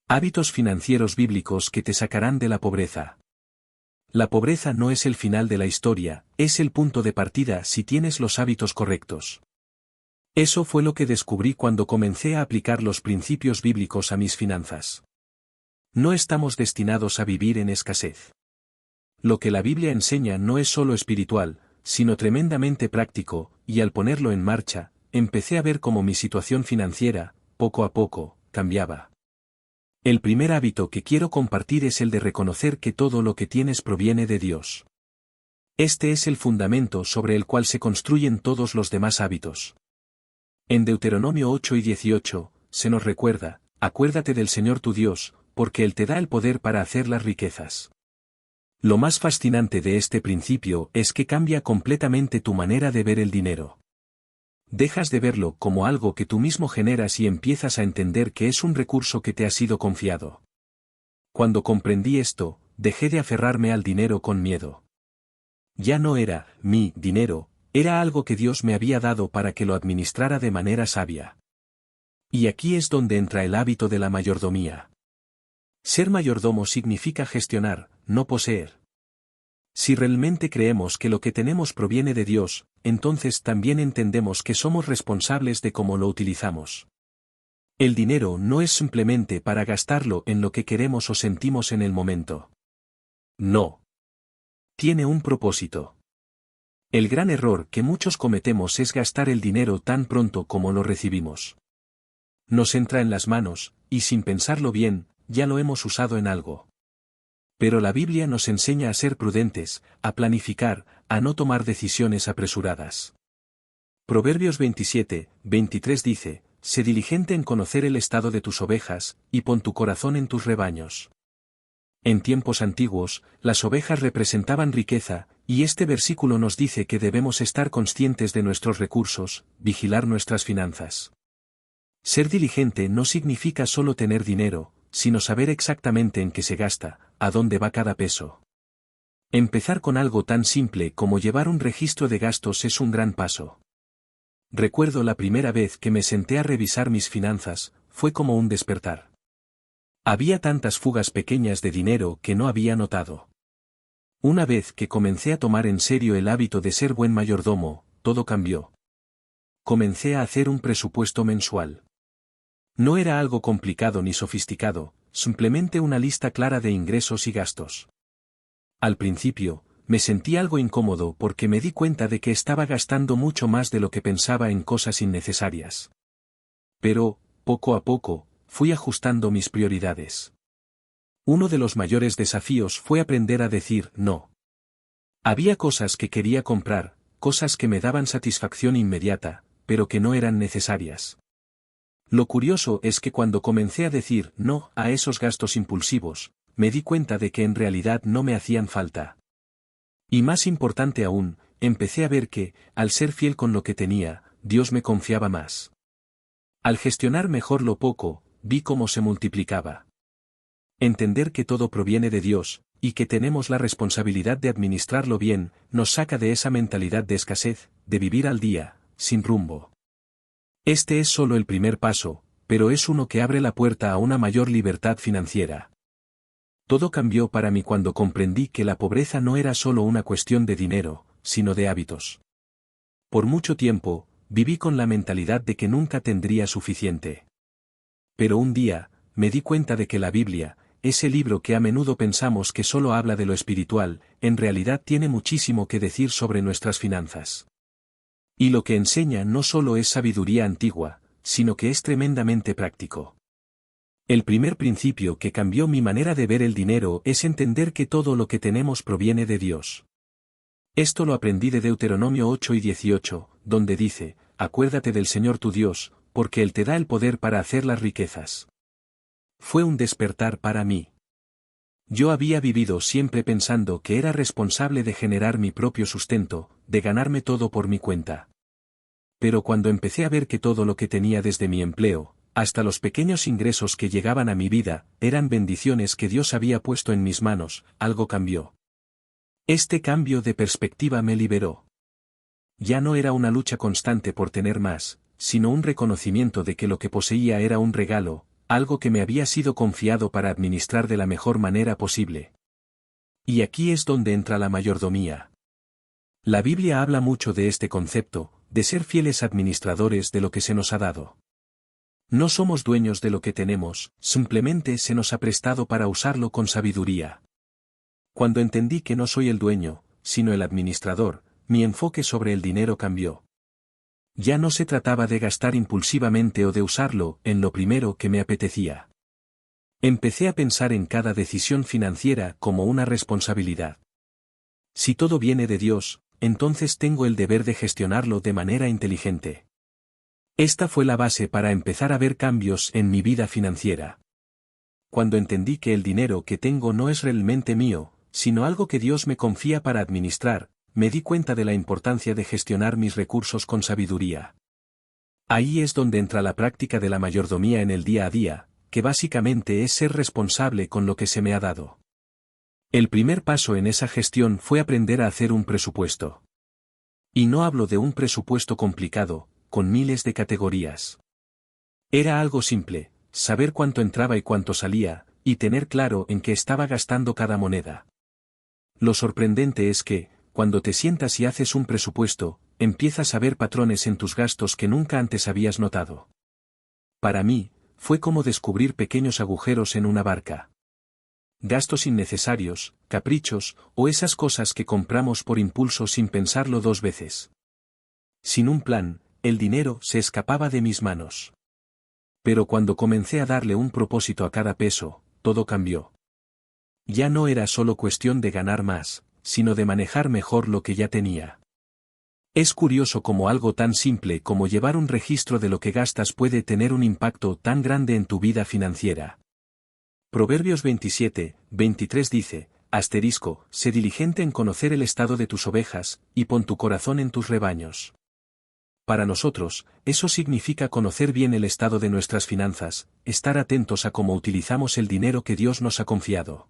Hábitos financieros bíblicos que te sacarán de la pobreza. La pobreza no es el final de la historia, es el punto de partida si tienes los hábitos correctos. Eso fue lo que descubrí cuando comencé a aplicar los principios bíblicos a mis finanzas. No estamos destinados a vivir en escasez. Lo que la Biblia enseña no es solo espiritual, sino tremendamente práctico, y al ponerlo en marcha, empecé a ver cómo mi situación financiera, poco a poco, cambiaba. El primer hábito que quiero compartir es el de reconocer que todo lo que tienes proviene de Dios. Este es el fundamento sobre el cual se construyen todos los demás hábitos. En Deuteronomio 8 y 18, se nos recuerda, acuérdate del Señor tu Dios, porque Él te da el poder para hacer las riquezas. Lo más fascinante de este principio es que cambia completamente tu manera de ver el dinero. Dejas de verlo como algo que tú mismo generas y empiezas a entender que es un recurso que te ha sido confiado. Cuando comprendí esto, dejé de aferrarme al dinero con miedo. Ya no era mi dinero, era algo que Dios me había dado para que lo administrara de manera sabia. Y aquí es donde entra el hábito de la mayordomía. Ser mayordomo significa gestionar, no poseer. Si realmente creemos que lo que tenemos proviene de Dios, entonces también entendemos que somos responsables de cómo lo utilizamos. El dinero no es simplemente para gastarlo en lo que queremos o sentimos en el momento. No. Tiene un propósito. El gran error que muchos cometemos es gastar el dinero tan pronto como lo recibimos. Nos entra en las manos, y sin pensarlo bien, ya lo hemos usado en algo. Pero la Biblia nos enseña a ser prudentes, a planificar, a no tomar decisiones apresuradas. Proverbios 27, 23 dice, sé diligente en conocer el estado de tus ovejas, y pon tu corazón en tus rebaños. En tiempos antiguos, las ovejas representaban riqueza, y este versículo nos dice que debemos estar conscientes de nuestros recursos, vigilar nuestras finanzas. Ser diligente no significa solo tener dinero, sino saber exactamente en qué se gasta, a dónde va cada peso. Empezar con algo tan simple como llevar un registro de gastos es un gran paso. Recuerdo la primera vez que me senté a revisar mis finanzas, fue como un despertar. Había tantas fugas pequeñas de dinero que no había notado. Una vez que comencé a tomar en serio el hábito de ser buen mayordomo, todo cambió. Comencé a hacer un presupuesto mensual. No era algo complicado ni sofisticado, simplemente una lista clara de ingresos y gastos. Al principio, me sentí algo incómodo porque me di cuenta de que estaba gastando mucho más de lo que pensaba en cosas innecesarias. Pero, poco a poco, fui ajustando mis prioridades. Uno de los mayores desafíos fue aprender a decir no. Había cosas que quería comprar, cosas que me daban satisfacción inmediata, pero que no eran necesarias. Lo curioso es que cuando comencé a decir no a esos gastos impulsivos, me di cuenta de que en realidad no me hacían falta. Y más importante aún, empecé a ver que, al ser fiel con lo que tenía, Dios me confiaba más. Al gestionar mejor lo poco, vi cómo se multiplicaba. Entender que todo proviene de Dios, y que tenemos la responsabilidad de administrarlo bien, nos saca de esa mentalidad de escasez, de vivir al día, sin rumbo. Este es solo el primer paso, pero es uno que abre la puerta a una mayor libertad financiera. Todo cambió para mí cuando comprendí que la pobreza no era solo una cuestión de dinero, sino de hábitos. Por mucho tiempo, viví con la mentalidad de que nunca tendría suficiente. Pero un día, me di cuenta de que la Biblia, ese libro que a menudo pensamos que solo habla de lo espiritual, en realidad tiene muchísimo que decir sobre nuestras finanzas. Y lo que enseña no solo es sabiduría antigua, sino que es tremendamente práctico. El primer principio que cambió mi manera de ver el dinero es entender que todo lo que tenemos proviene de Dios. Esto lo aprendí de Deuteronomio 8 y 18, donde dice, acuérdate del Señor tu Dios, porque Él te da el poder para hacer las riquezas. Fue un despertar para mí. Yo había vivido siempre pensando que era responsable de generar mi propio sustento, de ganarme todo por mi cuenta. Pero cuando empecé a ver que todo lo que tenía desde mi empleo, hasta los pequeños ingresos que llegaban a mi vida, eran bendiciones que Dios había puesto en mis manos, algo cambió. Este cambio de perspectiva me liberó. Ya no era una lucha constante por tener más, sino un reconocimiento de que lo que poseía era un regalo, algo que me había sido confiado para administrar de la mejor manera posible. Y aquí es donde entra la mayordomía. La Biblia habla mucho de este concepto, de ser fieles administradores de lo que se nos ha dado. No somos dueños de lo que tenemos, simplemente se nos ha prestado para usarlo con sabiduría. Cuando entendí que no soy el dueño, sino el administrador, mi enfoque sobre el dinero cambió. Ya no se trataba de gastar impulsivamente o de usarlo en lo primero que me apetecía. Empecé a pensar en cada decisión financiera como una responsabilidad. Si todo viene de Dios, entonces tengo el deber de gestionarlo de manera inteligente. Esta fue la base para empezar a ver cambios en mi vida financiera. Cuando entendí que el dinero que tengo no es realmente mío, sino algo que Dios me confía para administrar, me di cuenta de la importancia de gestionar mis recursos con sabiduría. Ahí es donde entra la práctica de la mayordomía en el día a día, que básicamente es ser responsable con lo que se me ha dado. El primer paso en esa gestión fue aprender a hacer un presupuesto. Y no hablo de un presupuesto complicado, con miles de categorías. Era algo simple, saber cuánto entraba y cuánto salía, y tener claro en qué estaba gastando cada moneda. Lo sorprendente es que, cuando te sientas y haces un presupuesto, empiezas a ver patrones en tus gastos que nunca antes habías notado. Para mí, fue como descubrir pequeños agujeros en una barca. Gastos innecesarios, caprichos, o esas cosas que compramos por impulso sin pensarlo dos veces. Sin un plan, el dinero se escapaba de mis manos. Pero cuando comencé a darle un propósito a cada peso, todo cambió. Ya no era solo cuestión de ganar más, sino de manejar mejor lo que ya tenía. Es curioso cómo algo tan simple como llevar un registro de lo que gastas puede tener un impacto tan grande en tu vida financiera. Proverbios 27:23 dice, sé diligente en conocer el estado de tus ovejas, y pon tu corazón en tus rebaños. Para nosotros, eso significa conocer bien el estado de nuestras finanzas, estar atentos a cómo utilizamos el dinero que Dios nos ha confiado.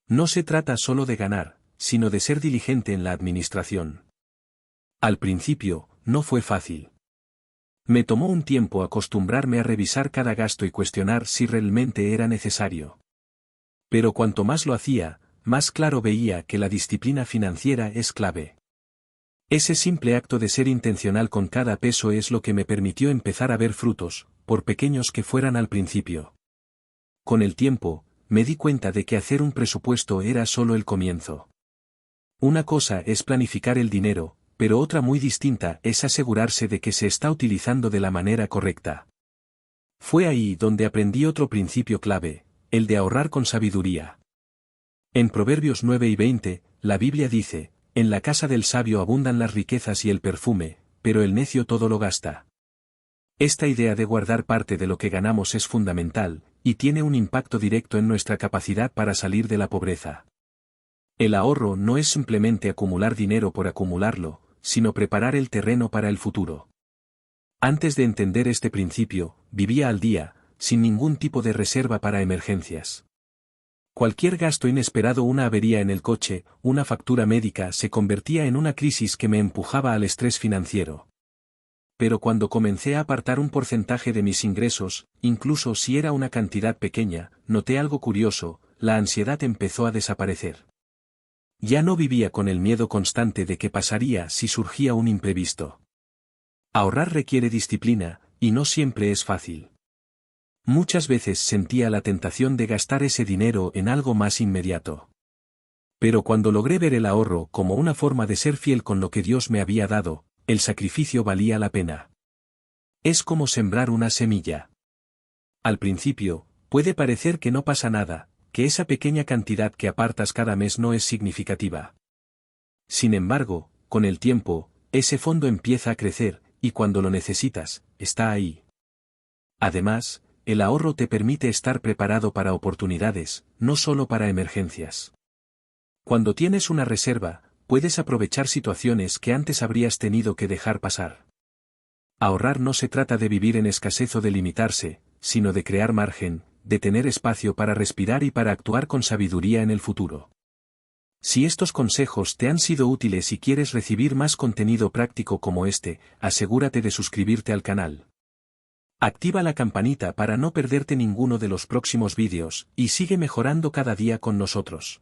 No se trata solo de ganar, sino de ser diligente en la administración. Al principio, no fue fácil. Me tomó un tiempo acostumbrarme a revisar cada gasto y cuestionar si realmente era necesario. Pero cuanto más lo hacía, más claro veía que la disciplina financiera es clave. Ese simple acto de ser intencional con cada peso es lo que me permitió empezar a ver frutos, por pequeños que fueran al principio. Con el tiempo, me di cuenta de que hacer un presupuesto era solo el comienzo. Una cosa es planificar el dinero, pero otra muy distinta es asegurarse de que se está utilizando de la manera correcta. Fue ahí donde aprendí otro principio clave, el de ahorrar con sabiduría. En Proverbios 9:20, la Biblia dice, en la casa del sabio abundan las riquezas y el perfume, pero el necio todo lo gasta. Esta idea de guardar parte de lo que ganamos es fundamental, y tiene un impacto directo en nuestra capacidad para salir de la pobreza. El ahorro no es simplemente acumular dinero por acumularlo, sino preparar el terreno para el futuro. Antes de entender este principio, vivía al día, sin ningún tipo de reserva para emergencias. Cualquier gasto inesperado, una avería en el coche, una factura médica, se convertía en una crisis que me empujaba al estrés financiero. Pero cuando comencé a apartar un porcentaje de mis ingresos, incluso si era una cantidad pequeña, noté algo curioso, la ansiedad empezó a desaparecer. Ya no vivía con el miedo constante de qué pasaría si surgía un imprevisto. Ahorrar requiere disciplina, y no siempre es fácil. Muchas veces sentía la tentación de gastar ese dinero en algo más inmediato. Pero cuando logré ver el ahorro como una forma de ser fiel con lo que Dios me había dado, el sacrificio valía la pena. Es como sembrar una semilla. Al principio, puede parecer que no pasa nada, que esa pequeña cantidad que apartas cada mes no es significativa. Sin embargo, con el tiempo, ese fondo empieza a crecer, y cuando lo necesitas, está ahí. Además, el ahorro te permite estar preparado para oportunidades, no solo para emergencias. Cuando tienes una reserva, puedes aprovechar situaciones que antes habrías tenido que dejar pasar. Ahorrar no se trata de vivir en escasez o de limitarse, sino de crear margen, de tener espacio para respirar y para actuar con sabiduría en el futuro. Si estos consejos te han sido útiles y quieres recibir más contenido práctico como este, asegúrate de suscribirte al canal. Activa la campanita para no perderte ninguno de los próximos vídeos, y sigue mejorando cada día con nosotros.